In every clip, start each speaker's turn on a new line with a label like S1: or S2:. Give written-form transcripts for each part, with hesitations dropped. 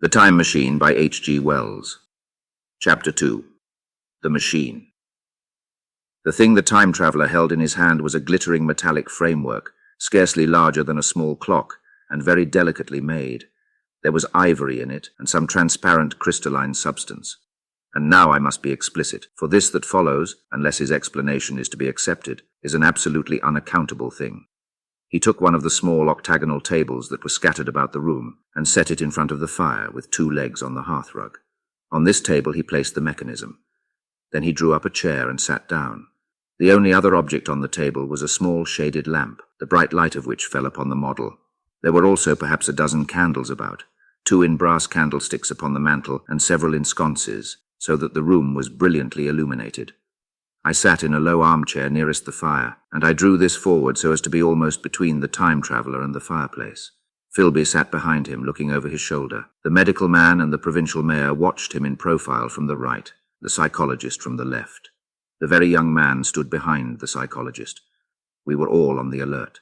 S1: The Time Machine by H.G. Wells. Chapter 2. The Machine. The thing the time traveler held in his hand was a glittering metallic framework, scarcely larger than a small clock, and very delicately made. There was ivory in it, and some transparent crystalline substance. And now I must be explicit, for this that follows, unless his explanation is to be accepted, is an absolutely unaccountable thing. He took one of the small octagonal tables that were scattered about the room and set it in front of the fire with 2 legs on the hearthrug. On this table he placed the mechanism. Then he drew up a chair and sat down. The only other object on the table was a small shaded lamp, the bright light of which fell upon the model. There were also perhaps a dozen candles about, 2 in brass candlesticks upon the mantel and several in sconces, so that the room was brilliantly illuminated. I sat in a low armchair nearest the fire, and I drew this forward so as to be almost between the time traveller and the fireplace. Philby sat behind him, looking over his shoulder. The medical man and the provincial mayor watched him in profile from the right, the psychologist from the left. The very young man stood behind the psychologist. We were all on the alert.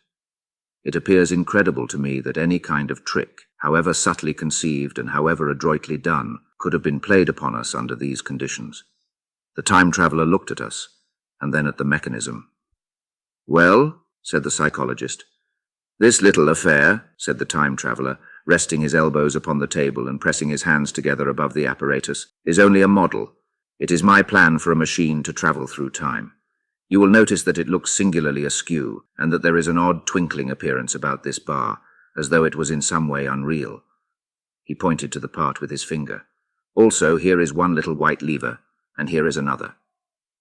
S1: It appears incredible to me that any kind of trick, however subtly conceived and however adroitly done, could have been played upon us under these conditions. The time traveller looked at us, and then at the mechanism. "Well," said the psychologist. "This little affair," said the time traveller, resting his elbows upon the table and pressing his hands together above the apparatus, "is only a model. It is my plan for a machine to travel through time. You will notice that it looks singularly askew, and that there is an odd twinkling appearance about this bar, as though it was in some way unreal." He pointed to the part with his finger. "Also, here is one little white lever, and here is another."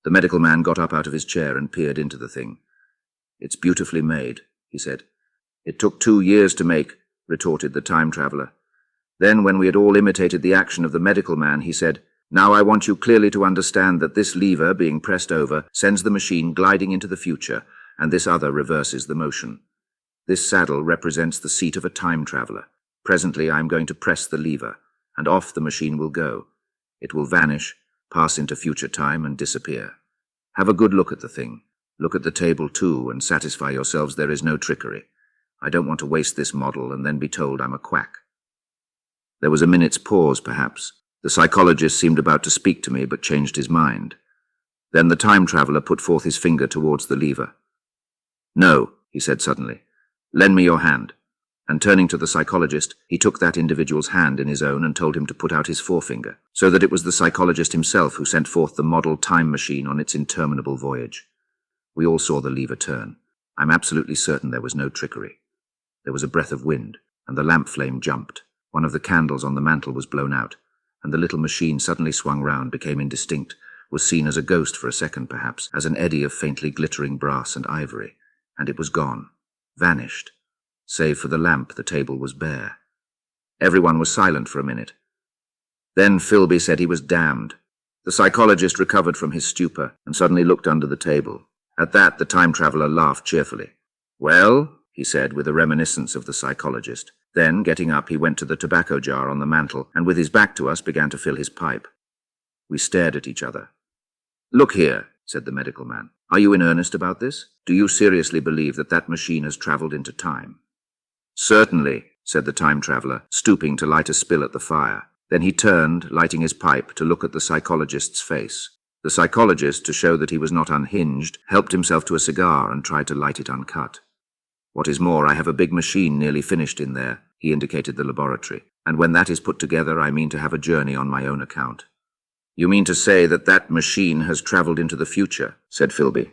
S1: The medical man got up out of his chair and peered into the thing. "It's beautifully made," he said. "It took 2 years to make," retorted the time traveller. Then, when we had all imitated the action of the medical man, he said, "Now I want you clearly to understand that this lever, being pressed over, sends the machine gliding into the future, and this other reverses the motion. This saddle represents the seat of a time traveller. Presently I am going to press the lever, and off the machine will go. It will vanish, pass into future time, and disappear. Have a good look at the thing. Look at the table too, and satisfy yourselves there is no trickery. I don't want to waste this model and then be told I'm a quack." There was a minute's pause, perhaps. The psychologist seemed about to speak to me, but changed his mind. Then the time traveller put forth his finger towards the lever. "No," he said suddenly. "Lend me your hand." And turning to the psychologist, he took that individual's hand in his own and told him to put out his forefinger, so that it was the psychologist himself who sent forth the model time machine on its interminable voyage. We all saw the lever turn. I'm absolutely certain there was no trickery. There was a breath of wind, and the lamp flame jumped. One of the candles on the mantel was blown out, and the little machine suddenly swung round, became indistinct, was seen as a ghost for a second perhaps, as an eddy of faintly glittering brass and ivory, and it was gone, vanished. Save for the lamp, the table was bare. Everyone was silent for a minute. Then Philby said he was damned. The psychologist recovered from his stupor and suddenly looked under the table. At that, the time traveller laughed cheerfully. "Well," he said, with a reminiscence of the psychologist. Then, getting up, he went to the tobacco jar on the mantel and with his back to us began to fill his pipe. We stared at each other. "Look here," said the medical man. "Are you in earnest about this? Do you seriously believe that that machine has travelled into time?" "Certainly," said the time traveller, stooping to light a spill at the fire. Then he turned, lighting his pipe, to look at the psychologist's face. The psychologist, to show that he was not unhinged, helped himself to a cigar and tried to light it uncut. "What is more, I have a big machine nearly finished in there," he indicated the laboratory, "and when that is put together I mean to have a journey on my own account." "You mean to say that that machine has travelled into the future?" said Philby.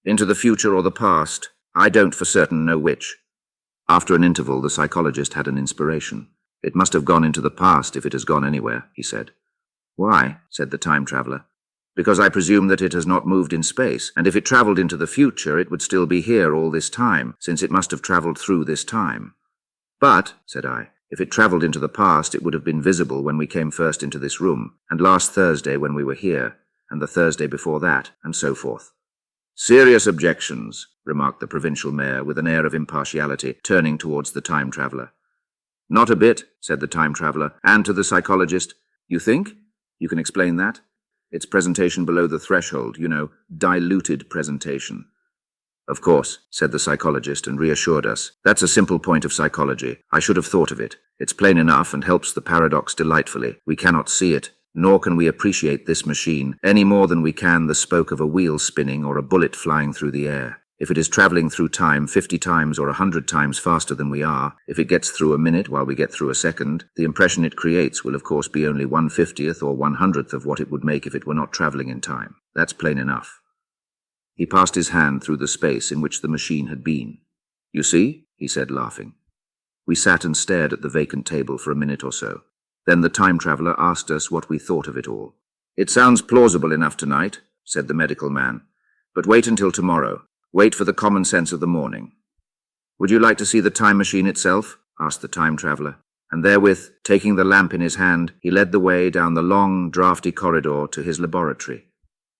S1: "Into the future or the past? I don't for certain know which." After an interval, the psychologist had an inspiration. "It must have gone into the past if it has gone anywhere," he said. "Why?" said the time traveller. "Because I presume that it has not moved in space, and if it travelled into the future it would still be here all this time, since it must have travelled through this time." "But," said I, "if it travelled into the past it would have been visible when we came first into this room, and last Thursday when we were here, and the Thursday before that, and so forth." "Serious objections," remarked the provincial mayor with an air of impartiality, turning towards the time traveller. "Not a bit," said the time traveller, and to the psychologist, "You think? You can explain that? It's presentation below the threshold, you know, diluted presentation." Of course, said the psychologist and reassured us. That's a simple point of psychology. I should have thought of it. It's plain enough and helps the paradox delightfully. We cannot see it, nor can we appreciate this machine any more than we can the spoke of a wheel spinning or a bullet flying through the air. If it is traveling through time 50 times or 100 times faster than we are, if it gets through a minute while we get through a second, the impression it creates will of course be only 1/50th or 100th of what it would make if it were not traveling in time. That's plain enough. He passed his hand through the space in which the machine had been. You see? He said, laughing. We sat and stared at the vacant table for a minute or so. Then the time traveler asked us what we thought of it all. It sounds plausible enough tonight, said the medical man. But wait until tomorrow. Wait for the common sense of the morning. Would you like to see the time machine itself? Asked the time traveler. And therewith, taking the lamp in his hand, he led the way down the long, draughty corridor to his laboratory.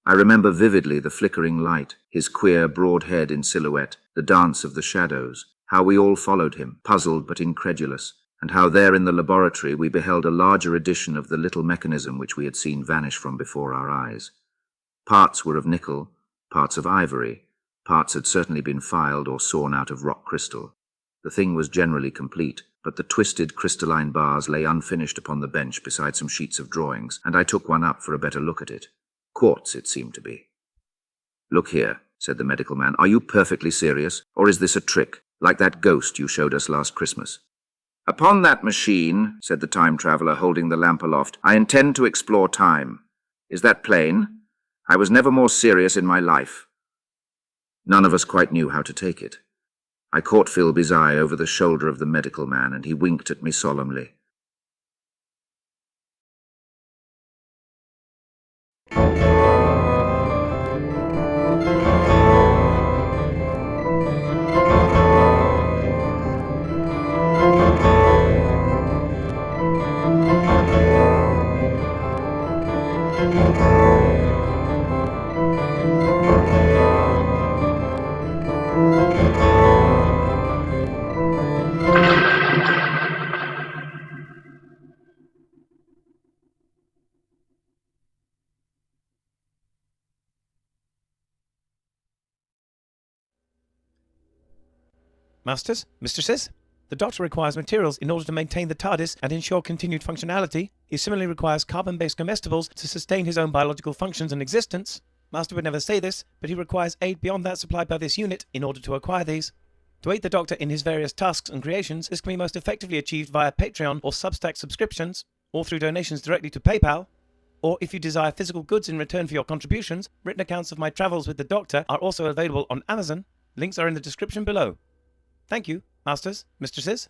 S1: I remember vividly the flickering light, his queer, broad head in silhouette, the dance of the shadows, how we all followed him, puzzled but incredulous, and how there in the laboratory we beheld a larger edition of the little mechanism which we had seen vanish from before our eyes. Parts were of nickel, parts of ivory, parts had certainly been filed or sawn out of rock crystal. The thing was generally complete, but the twisted crystalline bars lay unfinished upon the bench beside some sheets of drawings, and I took one up for a better look at it. Quartz, it seemed to be. Look here, said the medical man. Are you perfectly serious, or is this a trick, like that ghost you showed us last Christmas? Upon that machine, said the time traveler, holding the lamp aloft, I intend to explore time. Is that plain? I was never more serious in my life. None of us quite knew how to take it. I caught Philby's eye over the shoulder of the medical man, and he winked at me solemnly.
S2: Masters, mistresses, the Doctor requires materials in order to maintain the TARDIS and ensure continued functionality. He similarly requires carbon-based comestibles to sustain his own biological functions and existence. Master would never say this, but he requires aid beyond that supplied by this unit in order to acquire these. To aid the Doctor in his various tasks and creations, this can be most effectively achieved via Patreon or Substack subscriptions, or through donations directly to PayPal. Or if you desire physical goods in return for your contributions, written accounts of my travels with the Doctor are also available on Amazon. Links are in the description below. Thank you, masters, mistresses.